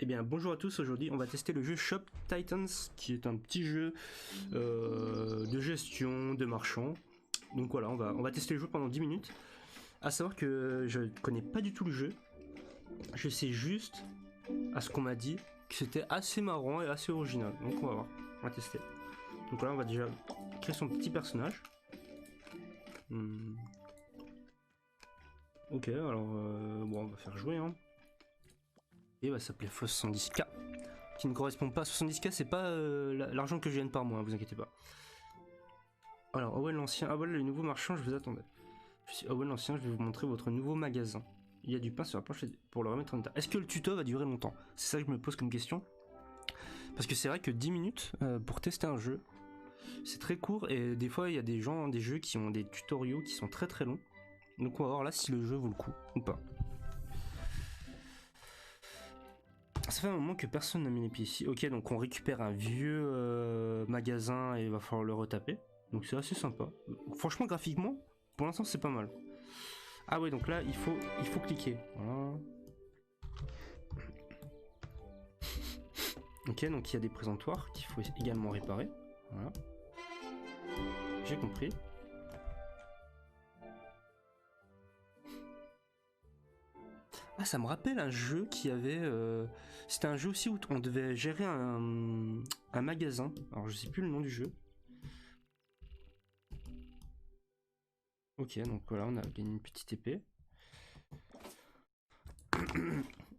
Eh bien bonjour à tous, aujourd'hui on va tester le jeu Shop Titans qui est un petit jeu de gestion de marchands. Donc voilà, on va tester le jeu pendant 10 minutes. A savoir que je connais pas du tout le jeu, je sais juste à ce qu'on m'a dit que c'était assez marrant et assez original. Donc on va voir, on va tester. Donc là on va déjà créer son petit personnage. Ok, alors bon on va faire jouer hein. Et va s'appeler Floss 70K. Qui ne correspond pas à 70K, c'est pas l'argent que je gagne par mois, hein, vous inquiétez pas. Alors, Owen l'ancien, ah voilà le nouveau marchand, je vous attendais. Je suis Owen l'ancien, je vais vous montrer votre nouveau magasin. Il y a du pain sur la planche pour le remettre en état. Est-ce que le tuto va durer longtemps? C'est ça que je me pose comme question. Parce que c'est vrai que 10 minutes pour tester un jeu, c'est très court et des fois il y a des gens, des jeux qui ont des tutoriaux qui sont très très longs. Donc on va voir là si le jeu vaut le coup ou pas. Ça fait un moment que personne n'a mis les pieds ici. Ok, donc on récupère un vieux magasin et il va falloir le retaper. Donc c'est assez sympa. Franchement, graphiquement, pour l'instant, c'est pas mal. Ah ouais, donc là, il faut cliquer. Voilà. Ok, donc il y a des présentoirs qu'il faut également réparer. Voilà. J'ai compris. Ah, ça me rappelle un jeu qui avait... C'était un jeu aussi où on devait gérer un magasin. Alors, je sais plus le nom du jeu. Ok, donc voilà, on a gagné une petite épée.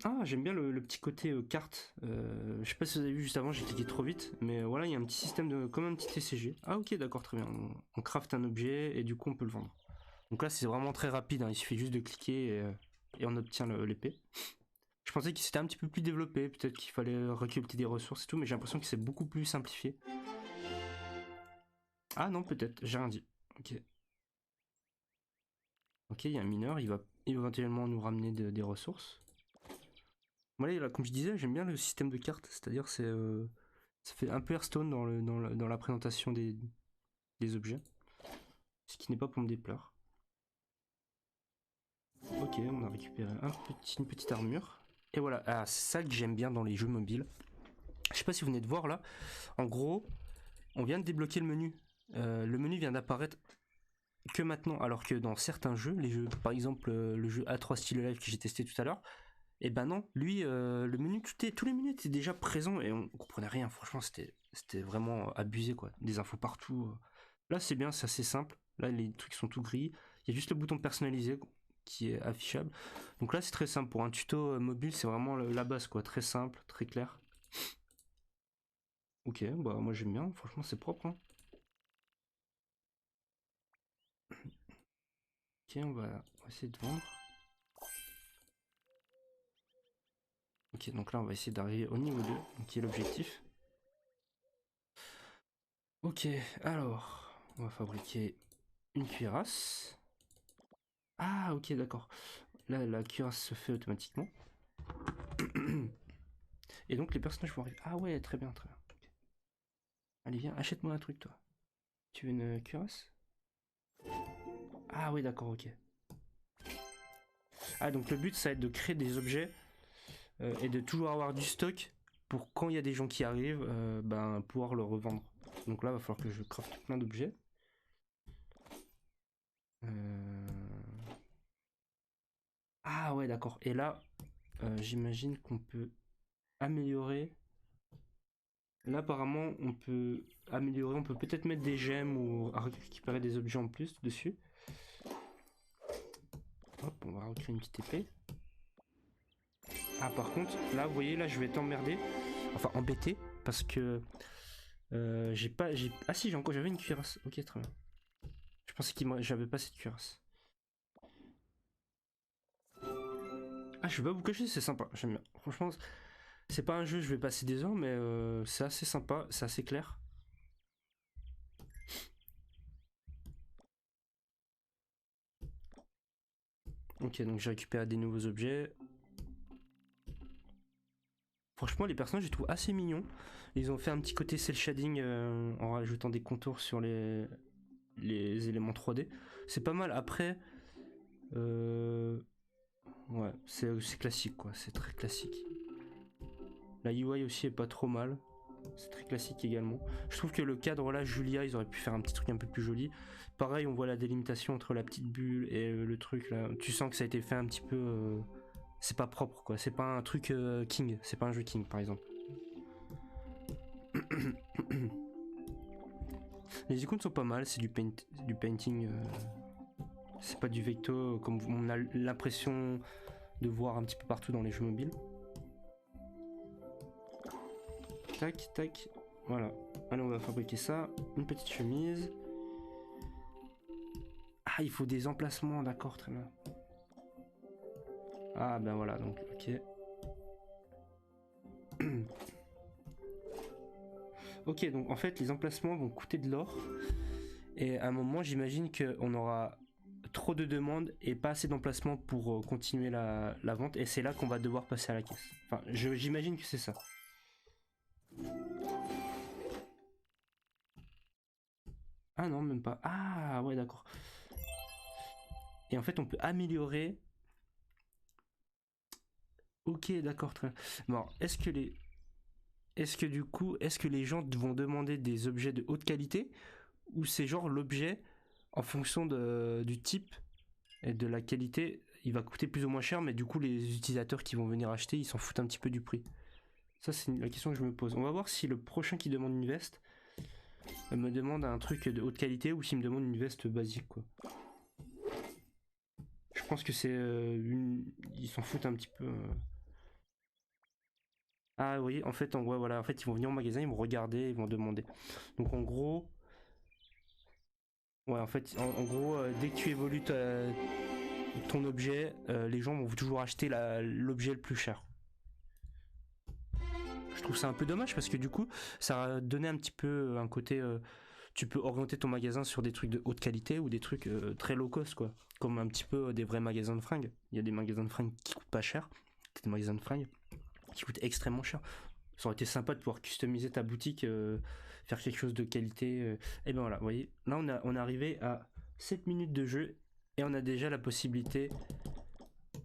Ah, j'aime bien le petit côté carte. Je sais pas si vous avez vu juste avant, j'ai cliqué trop vite. Mais voilà, il y a un petit système de... comme un petit TCG. Ah ok, d'accord, très bien. On craft un objet et du coup on peut le vendre. Donc là, c'est vraiment très rapide. Hein. Il suffit juste de cliquer et on obtient l'épée. Je pensais que c'était un petit peu plus développé. Peut-être qu'il fallait récolter des ressources et tout. Mais j'ai l'impression que c'est beaucoup plus simplifié. Ah non, peut-être. J'ai rien dit. Ok. Ok, il y a un mineur. Il va éventuellement nous ramener des ressources. Voilà, là, comme je disais, j'aime bien le système de cartes, c'est-à-dire ça fait un peu Hearthstone dans la présentation des objets, ce qui n'est pas pour me déplaire. Ok, on a récupéré une petite armure. Et voilà, ah, c'est ça que j'aime bien dans les jeux mobiles. Je sais pas si vous venez de voir là, en gros, on vient de débloquer le menu. Le menu vient d'apparaître que maintenant, alors que dans certains jeux, les jeux, par exemple le jeu A3 Still Alive que j'ai testé tout à l'heure, et ben non, lui, le menu, tous les menus étaient déjà présents et on comprenait rien. Franchement, c'était vraiment abusé quoi. Des infos partout. Là, c'est bien, c'est assez simple. Là, les trucs sont tout gris. Il y a juste le bouton personnalisé qui est affichable. Donc là, c'est très simple. Pour un tuto mobile, c'est vraiment la base quoi. Très simple, très clair. Ok, bah moi j'aime bien. Franchement, c'est propre. Hein. Ok, on va essayer de vendre. Ok, donc là, on va essayer d'arriver au niveau 2, qui est l'objectif. Ok, alors, on va fabriquer une cuirasse. Ah, ok, d'accord. Là, la cuirasse se fait automatiquement. Et donc, les personnages vont arriver. Ah ouais, très bien, très bien. Okay. Allez, viens, achète-moi un truc, toi. Tu veux une cuirasse? Ah oui, d'accord, ok. Ah, donc le but, ça va être de créer des objets et de toujours avoir du stock pour quand il y a des gens qui arrivent, ben, pouvoir le revendre. Donc là, il va falloir que je crafte plein d'objets. Ah ouais, d'accord. Et là, j'imagine qu'on peut améliorer. Là, apparemment, on peut améliorer, on peut peut-être mettre des gemmes ou récupérer des objets en plus dessus. Hop, on va recréer une petite épée. Ah, par contre, là, vous voyez, là, je vais être emmerdé. Enfin, embêté, parce que j'ai pas... Ah si, j'avais une cuirasse. Ok, très bien. Je pensais que j'avais pas cette cuirasse. Ah, je vais pas vous cacher, c'est sympa. J'aime bien. Franchement, c'est pas un jeu, je vais passer des heures, mais c'est assez sympa, c'est assez clair. Ok, donc j'ai récupéré des nouveaux objets. Franchement, les personnages, je les trouve assez mignons. Ils ont fait un petit côté cel shading en rajoutant des contours sur les éléments 3D. C'est pas mal. Après, ouais, c'est classique, quoi. C'est très classique. La UI aussi est pas trop mal. C'est très classique également. Je trouve que le cadre là, Julia, ils auraient pu faire un petit truc un peu plus joli. Pareil, on voit la délimitation entre la petite bulle et le truc là. Tu sens que ça a été fait un petit peu. C'est pas propre quoi. C'est pas un truc King. C'est pas un jeu King par exemple. Les icônes sont pas mal. C'est du painting. C'est pas du vecto comme on a l'impression de voir un petit peu partout dans les jeux mobiles. Tac, tac. Voilà. Allez, on va fabriquer ça. Une petite chemise. Ah, il faut des emplacements, d'accord, très bien. Ah, ben voilà, donc, ok. Ok, donc en fait, les emplacements vont coûter de l'or. Et à un moment, j'imagine qu'on aura trop de demandes et pas assez d'emplacements pour continuer la vente. Et c'est là qu'on va devoir passer à la caisse. Enfin, j'imagine que c'est ça. Ah non, même pas. Ah, ouais, d'accord. Et en fait, on peut améliorer. Ok, d'accord, très bien. Bon, est-ce que du coup, est-ce que les gens vont demander des objets de haute qualité ou c'est genre l'objet en fonction du type et de la qualité, il va coûter plus ou moins cher, mais du coup les utilisateurs qui vont venir acheter, ils s'en foutent un petit peu du prix. Ça c'est la question que je me pose. On va voir si le prochain qui demande une veste me demande un truc de haute qualité ou s'il me demande une veste basique quoi. Je pense que c'est ils s'en foutent un petit peu. Ah oui, en fait, ouais, voilà, en fait, ils vont venir au magasin, ils vont regarder, ils vont demander. Donc en gros, ouais, en fait, en gros, dès que tu évolues ton objet, les gens vont toujours acheter l'objet le plus cher. Je trouve ça un peu dommage parce que du coup, ça a donné un petit peu un côté. Tu peux orienter ton magasin sur des trucs de haute qualité ou des trucs très low cost, quoi. Comme un petit peu des vrais magasins de fringues. Il y a des magasins de fringues qui coûtent pas cher, des magasins de fringues qui coûtent extrêmement cher. Ça aurait été sympa de pouvoir customiser ta boutique, faire quelque chose de qualité. Et ben voilà, vous voyez, là on est arrivé à 7 minutes de jeu et on a déjà la possibilité.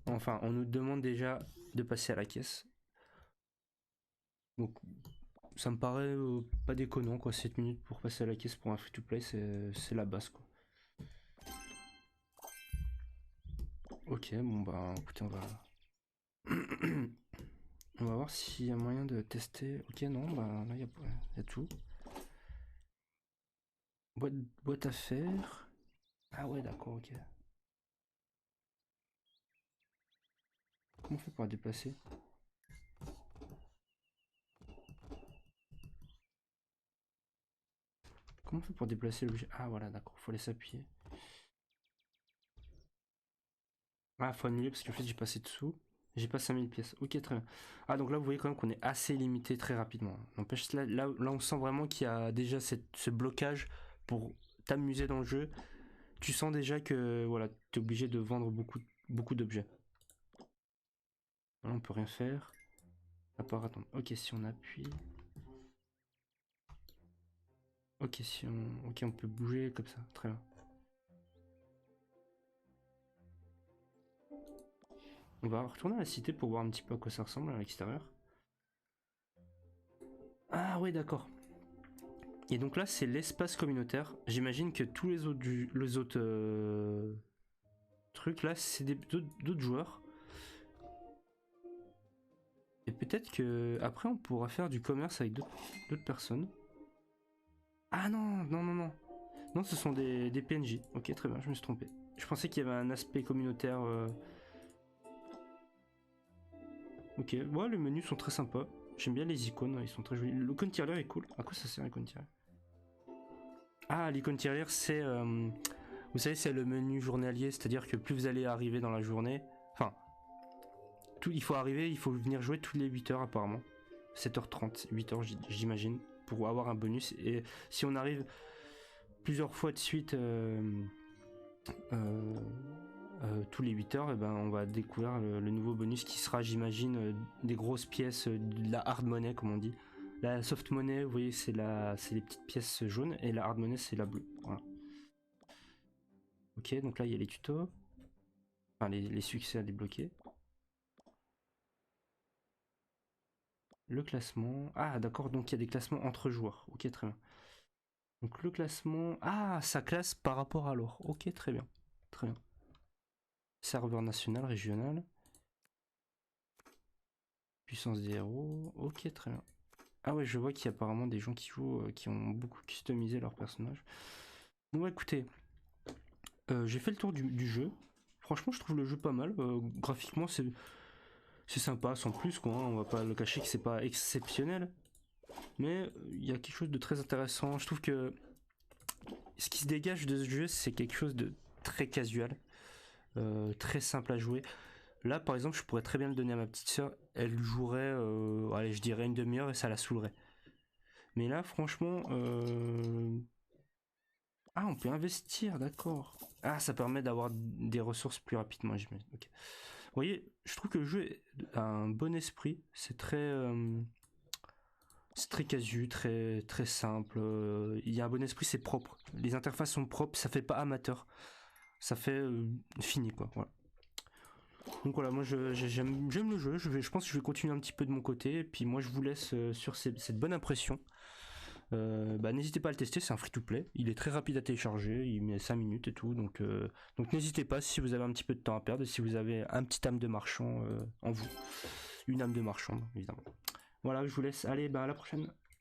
Enfin, on nous demande déjà de passer à la caisse. Donc ça me paraît pas déconnant quoi, 7 minutes pour passer à la caisse pour un free-to-play, c'est la base quoi. Ok, bon bah écoutez, on va voir s'il y a moyen de tester. Ok, non, bah là il y a tout. Boîte à faire. Ah ouais, d'accord, ok. Comment on fait pour la déplacer? Comment on fait pour déplacer l'objet? Ah voilà, d'accord, faut laisser appuyer. Ah, faut annuler parce qu'en fait j'ai passé dessous. J'ai pas 5000 pièces. Ok, très bien. Ah, donc là vous voyez quand même qu'on est assez limité très rapidement. N'empêche, là on sent vraiment qu'il y a déjà ce blocage pour t'amuser dans le jeu. Tu sens déjà que voilà, t'es obligé de vendre beaucoup d'objets. Là on peut rien faire. À part attendre. Ok, si on appuie. Ok, si on. Ok, on peut bouger comme ça. Très bien. On va retourner à la cité pour voir un petit peu à quoi ça ressemble à l'extérieur. Ah ouais, d'accord. Et donc là, c'est l'espace communautaire. J'imagine que tous les autres trucs là, c'est d'autres joueurs. Et peut-être que après, on pourra faire du commerce avec d'autres personnes. Ah non, non, non, non. Non, ce sont des PNJ. Ok, très bien, je me suis trompé. Je pensais qu'il y avait un aspect communautaire. Ok, ouais, les menus sont très sympas. J'aime bien les icônes, ils sont très jolis. L'icône tirelire est cool. À quoi ça sert l'icône tirelire? Ah, l'icône tirelire, c'est. Vous savez, c'est le menu journalier, c'est-à-dire que plus vous allez arriver dans la journée. Enfin, il faut arriver, il faut venir jouer toutes les 8 heures apparemment. 7h30, 8h j'imagine, pour avoir un bonus. Et si on arrive plusieurs fois de suite euh, tous les 8 heures, et ben on va découvrir le nouveau bonus qui sera, j'imagine, des grosses pièces, de la hard money comme on dit. La soft money, vous voyez, c'est les petites pièces jaunes et la hard money, c'est la bleue. Voilà. Ok, donc là il y a les tutos, enfin les succès à débloquer. Le classement. Ah, d'accord, donc il y a des classements entre joueurs. Ok, très bien. Donc le classement. Ah, ça classe par rapport à l'or. Ok, très bien. Très bien. Serveur national, régional. Puissance des héros. Ok, très bien. Ah ouais, je vois qu'il y a apparemment des gens qui jouent, qui ont beaucoup customisé leur personnage. Bon, bah, écoutez, j'ai fait le tour du jeu. Franchement, je trouve le jeu pas mal. Graphiquement, c'est sympa, sans plus, quoi. Hein. On va pas le cacher que c'est pas exceptionnel. Mais il y a quelque chose de très intéressant. Je trouve que ce qui se dégage de ce jeu, c'est quelque chose de très casual, très simple à jouer. Là, par exemple, je pourrais très bien le donner à ma petite sœur. Elle jouerait, allez, je dirais une demi-heure et ça la saoulerait. Mais là, franchement, ah, on peut investir, d'accord. Ah, ça permet d'avoir des ressources plus rapidement, j'imagine. Ok. Vous voyez, je trouve que le jeu a un bon esprit. C'est très casu, très très simple. Il y a un bon esprit, c'est propre. Les interfaces sont propres, ça fait pas amateur. Ça fait fini, quoi. Voilà. Donc voilà, moi j'aime le jeu. Je pense que je vais continuer un petit peu de mon côté. Et puis moi, je vous laisse sur cette bonne impression. Bah, n'hésitez pas à le tester, c'est un free-to-play. Il est très rapide à télécharger, il met 5 minutes et tout. Donc n'hésitez pas si vous avez un petit peu de temps à perdre et si vous avez un petit âme de marchand en vous. Une âme de marchand, évidemment. Voilà, je vous laisse. Allez, bah, à la prochaine.